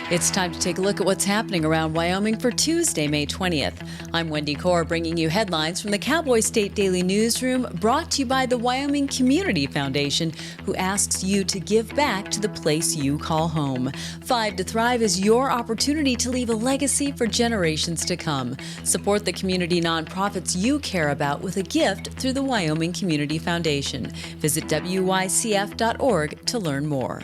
It's time to take a look at what's happening around Wyoming for Tuesday, May 20th. I'm Wendy Corr, bringing you headlines from the Cowboy State Daily newsroom, brought to you by the Wyoming Community Foundation, who asks you to give back to the place you call home. 5 to Thrive is your opportunity to leave a legacy for generations to come. Support the community nonprofits you care about with a gift through the Wyoming Community Foundation. Visit wycf.org to learn more.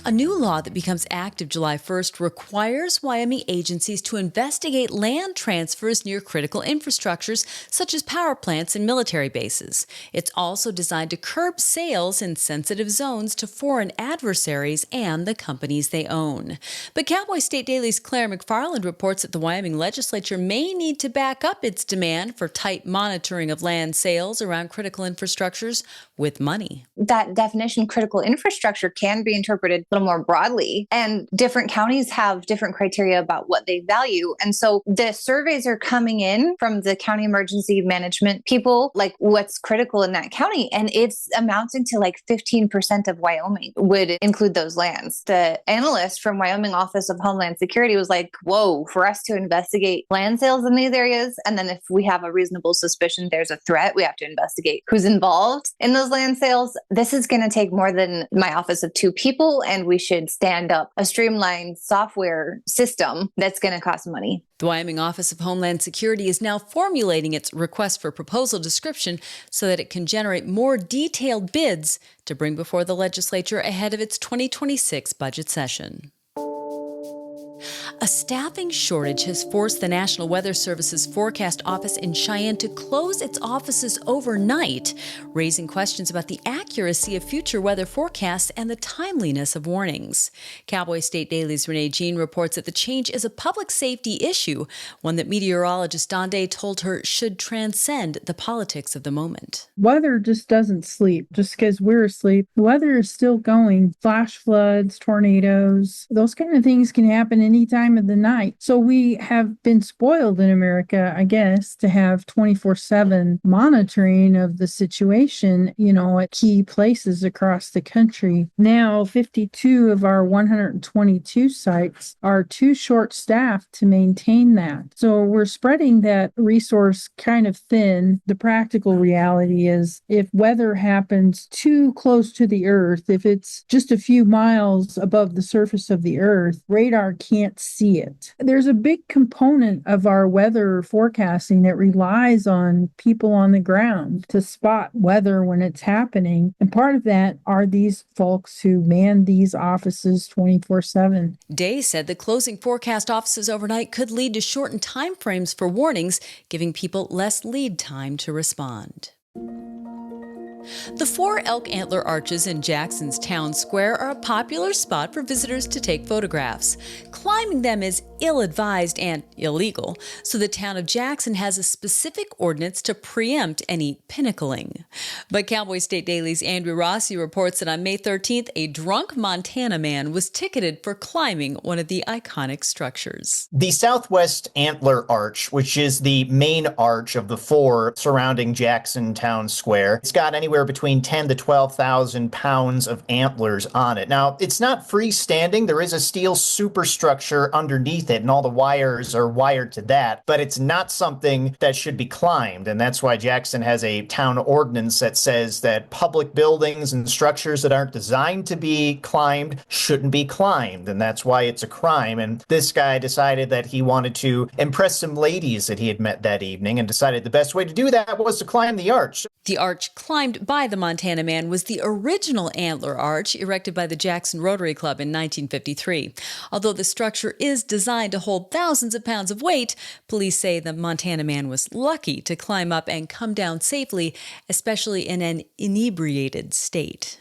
A new law that becomes active July 1st requires Wyoming agencies to investigate land transfers near critical infrastructures such as power plants and military bases. It's also designed to curb sales in sensitive zones to foreign adversaries and the companies they own. But Cowboy State Daily's Claire McFarland reports that the Wyoming legislature may need to back up its demand for tight monitoring of land sales around critical infrastructures with money. That definition, critical infrastructure, can be interpreted a little more broadly, and different counties have different criteria about what they value. And so the surveys are coming in from the county emergency management people, like what's critical in that county. And it's amounting to like 15% of Wyoming would include those lands. The analyst from Wyoming Office of Homeland Security was like, whoa, for us to investigate land sales in these areas. And then if we have a reasonable suspicion there's a threat, we have to investigate who's involved in those land sales. This is going to take more than my office of 2 people, and we should stand up a streamlined software system that's going to cost money. The Wyoming Office of Homeland Security is now formulating its request for proposal description so that it can generate more detailed bids to bring before the legislature ahead of its 2026 budget session. A staffing shortage has forced the National Weather Service's forecast office in Cheyenne to close its offices overnight, raising questions about the accuracy of future weather forecasts and the timeliness of warnings. Cowboy State Daily's Renee Jean reports that the change is a public safety issue, one that meteorologist Don Day told her should transcend the politics of the moment. Weather just doesn't sleep just because we're asleep. The weather is still going. Flash floods, tornadoes, those kind of things can happen any time of the night. So we have been spoiled in America, I guess, to have 24/7 monitoring of the situation, at key places across the country. Now, 52 of our 122 sites are too short-staffed to maintain that. So we're spreading that resource kind of thin. The practical reality is if weather happens too close to the earth, if it's just a few miles above the surface of the earth, radar can't see it. There's a big component of our weather forecasting that relies on people on the ground to spot weather when it's happening. And part of that are these folks who man these offices 24/7. Day said that closing forecast offices overnight could lead to shortened timeframes for warnings, giving people less lead time to respond. The 4 elk antler arches in Jackson's town square are a popular spot for visitors to take photographs. Climbing them is ill-advised and illegal, so the town of Jackson has a specific ordinance to preempt any pinnacling. But Cowboy State Daily's Andrew Rossi reports that on May 13th, a drunk Montana man was ticketed for climbing one of the iconic structures. The Southwest Antler Arch, which is the main arch of the 4 surrounding Jackson Town Square, it's got anywhere between 10 to 12,000 pounds of antlers on it. Now, it's not freestanding. There is a steel superstructure underneath it, and all the wires are wired to that, but it's not something that should be climbed. And that's why Jackson has a town ordinance that says that public buildings and structures that aren't designed to be climbed shouldn't be climbed. And that's why it's a crime. And this guy decided that he wanted to impress some ladies that he had met that evening and decided the best way to do that was to climb the arch. The arch climbed by the Montana man was the original antler arch erected by the Jackson Rotary Club in 1953. Although the structure is designed to hold thousands of pounds of weight, police say the Montana man was lucky to climb up and come down safely, especially in an inebriated state.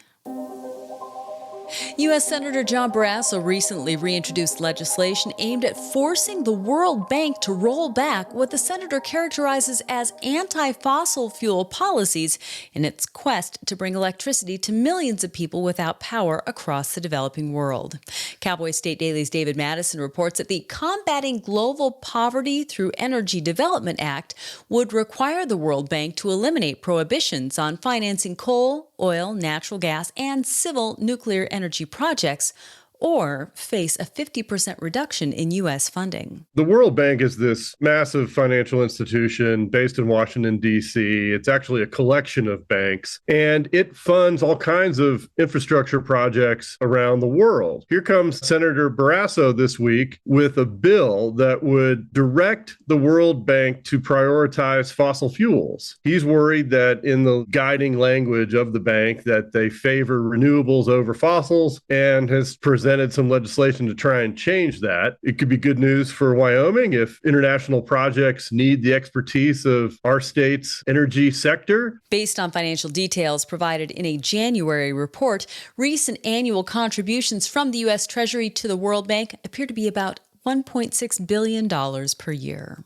U.S. Senator John Barrasso recently reintroduced legislation aimed at forcing the World Bank to roll back what the senator characterizes as anti-fossil fuel policies in its quest to bring electricity to millions of people without power across the developing world. Cowboy State Daily's David Madison reports that the Combating Global Poverty Through Energy Development Act would require the World Bank to eliminate prohibitions on financing coal, oil, natural gas, and civil nuclear energy projects, or face a 50% reduction in U.S. funding. The World Bank is this massive financial institution based in Washington, D.C. It's actually a collection of banks, and it funds all kinds of infrastructure projects around the world. Here comes Senator Barrasso this week with a bill that would direct the World Bank to prioritize fossil fuels. He's worried that in the guiding language of the bank that they favor renewables over fossils, and has presented some legislation to try and change that. It could be good news for Wyoming if international projects need the expertise of our state's energy sector. Based on financial details provided in a January report, recent annual contributions from the U.S. Treasury to the World Bank appear to be about $1.6 billion per year.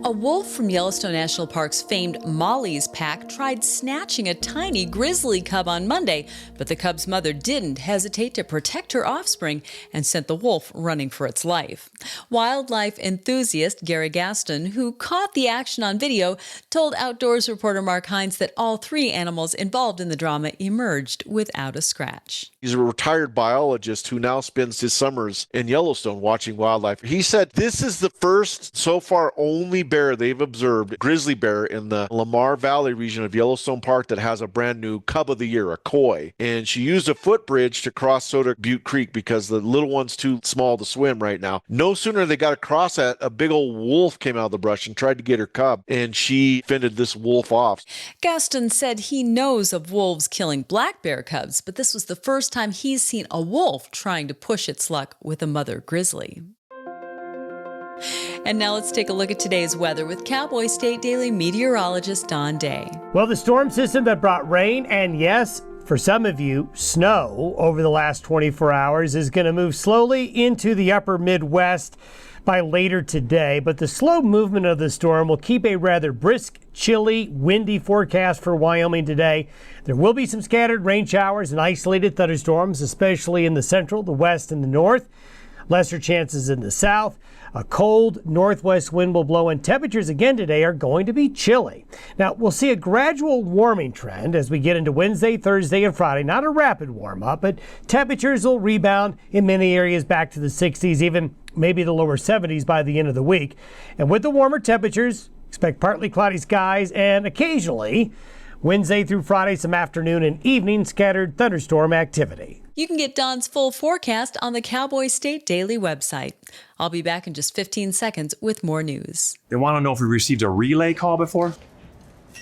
A wolf from Yellowstone National Park's famed Molly's pack tried snatching a tiny grizzly cub on Monday, but the cub's mother didn't hesitate to protect her offspring and sent the wolf running for its life. Wildlife enthusiast Gary Gaston, who caught the action on video, told Outdoors reporter Mark Hines that all three animals involved in the drama emerged without a scratch. He's a retired biologist who now spends his summers in Yellowstone watching wildlife. He said this is the first, so far only bear they've observed, grizzly bear, in the Lamar Valley region of Yellowstone Park that has a brand new cub of the year, a koi. And she used a footbridge to cross Soda Butte Creek because the little one's too small to swim right now. No sooner they got across that, a big old wolf came out of the brush and tried to get her cub, and she fended this wolf off. Gaston said he knows of wolves killing black bear cubs, but this was the first time he's seen a wolf trying to push its luck with a mother grizzly. And now let's take a look at today's weather with Cowboy State Daily meteorologist Don Day. Well, the storm system that brought rain and, yes, for some of you, snow over the last 24 hours is going to move slowly into the upper Midwest by later today. But the slow movement of the storm will keep a rather brisk, chilly, windy forecast for Wyoming today. There will be some scattered rain showers and isolated thunderstorms, especially in the central, the west, and the north. Lesser chances in the south. A cold northwest wind will blow, and temperatures again today are going to be chilly. Now, we'll see a gradual warming trend as we get into Wednesday, Thursday, and Friday. Not a rapid warm-up, but temperatures will rebound in many areas back to the 60s, even maybe the lower 70s by the end of the week. And with the warmer temperatures, expect partly cloudy skies and occasionally Wednesday through Friday, some afternoon and evening scattered thunderstorm activity. You can get Don's full forecast on the Cowboy State Daily website. I'll be back in just 15 seconds with more news. They want to know if we received a relay call before.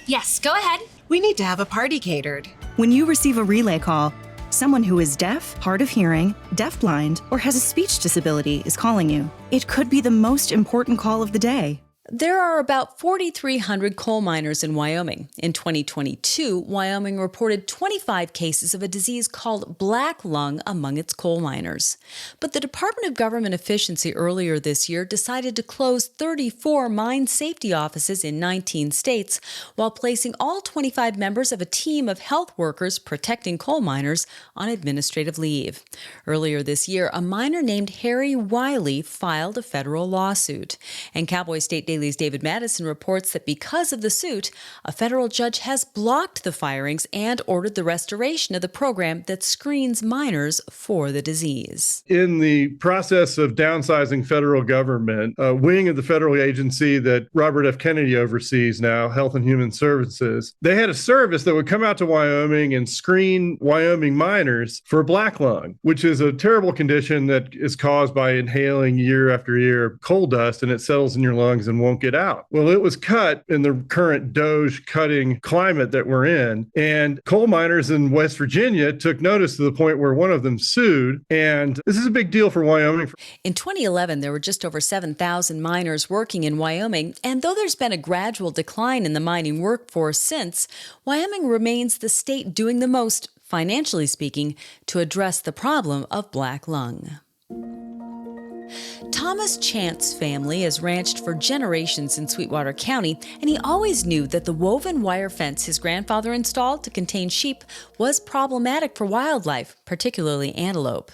Yes, go ahead. We need to have a party catered. When you receive a relay call, someone who is deaf, hard of hearing, deafblind, or has a speech disability is calling you. It could be the most important call of the day. There are about 4,300 coal miners in Wyoming. In 2022, Wyoming reported 25 cases of a disease called black lung among its coal miners. But the Department of Government Efficiency earlier this year decided to close 34 mine safety offices in 19 states while placing all 25 members of a team of health workers protecting coal miners on administrative leave. Earlier this year, a miner named Harry Wiley filed a federal lawsuit. And Cowboy State Daily's David Madison reports that because of the suit, a federal judge has blocked the firings and ordered the restoration of the program that screens miners for the disease. In the process of downsizing federal government, a wing of the federal agency that Robert F. Kennedy oversees now, Health and Human Services, they had a service that would come out to Wyoming and screen Wyoming miners for black lung, which is a terrible condition that is caused by inhaling year after year coal dust, and it settles in your lungs and won't get out. Well, it was cut in the current Doge cutting climate that we're in, and coal miners in West Virginia took notice to the point where one of them sued, and this is a big deal for Wyoming. In 2011, there were just over 7,000 miners working in Wyoming, and though there's been a gradual decline in the mining workforce since, Wyoming remains the state doing the most, financially speaking, to address the problem of black lung. Thomas Chant's family has ranched for generations in Sweetwater County, and he always knew that the woven wire fence his grandfather installed to contain sheep was problematic for wildlife, particularly antelope.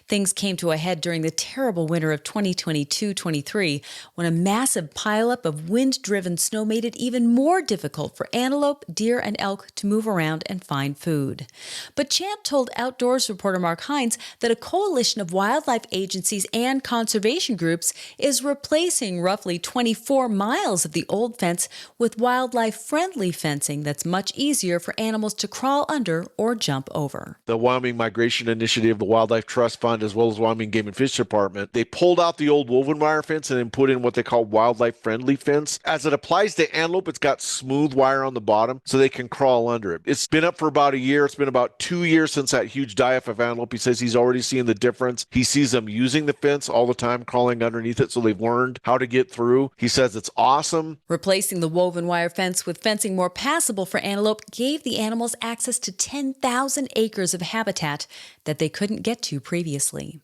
Things came to a head during the terrible winter of 2022-23, when a massive pileup of wind-driven snow made it even more difficult for antelope, deer, and elk to move around and find food. But Chant told Outdoors reporter Mark Hines that a coalition of wildlife agencies and conservation groups is replacing roughly 24 miles of the old fence with wildlife-friendly fencing that's much easier for animals to crawl under or jump over. The Wyoming Migration Initiative, the Wildlife Trust Fund, as well as Wyoming Game and Fish Department, they pulled out the old woven wire fence and then put in what they call wildlife-friendly fence. As it applies to antelope, it's got smooth wire on the bottom so they can crawl under it. It's been up for about a year. It's been about 2 years since that huge die-off of antelope. He says he's already seeing the difference. He sees them using the fence all the time, crawling underneath it, so they've learned how to get through. He says it's awesome. Replacing the woven wire fence with fencing more passable for antelope gave the animals access to 10,000 acres of habitat that they couldn't get to previously.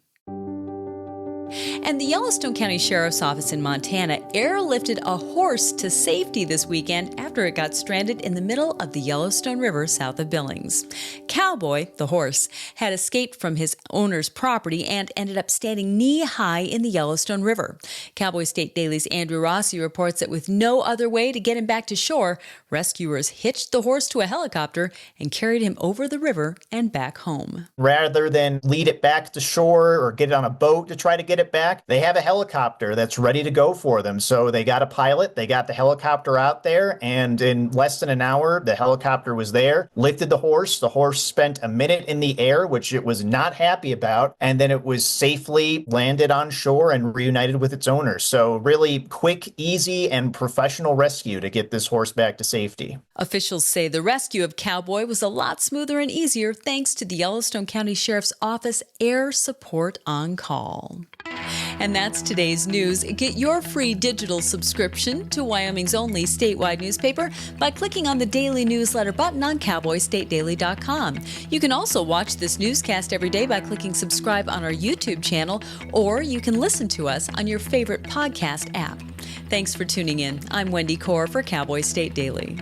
And the Yellowstone County Sheriff's Office in Montana airlifted a horse to safety this weekend after it got stranded in the middle of the Yellowstone River south of Billings. Cowboy, the horse, had escaped from his owner's property and ended up standing knee-high in the Yellowstone River. Cowboy State Daily's Andrew Rossi reports that with no other way to get him back to shore, rescuers hitched the horse to a helicopter and carried him over the river and back home. Rather than lead it back to shore or get it on a boat to try to get it back, they have a helicopter that's ready to go for them. So they got a pilot, they got the helicopter out there, and in less than an hour, the helicopter was there, lifted the horse. The horse spent a minute in the air, which it was not happy about, and then it was safely landed on shore and reunited with its owner. So really quick, easy, and professional rescue to get this horse back to safety. Officials say the rescue of Cowboy was a lot smoother and easier thanks to the Yellowstone County Sheriff's Office Air Support on Call. And that's today's news. Get your free digital subscription to Wyoming's only statewide newspaper by clicking on the daily newsletter button on cowboystatedaily.com. You can also watch this newscast every day by clicking subscribe on our YouTube channel, or you can listen to us on your favorite podcast app. Thanks for tuning in. I'm Wendy Corr for Cowboy State Daily.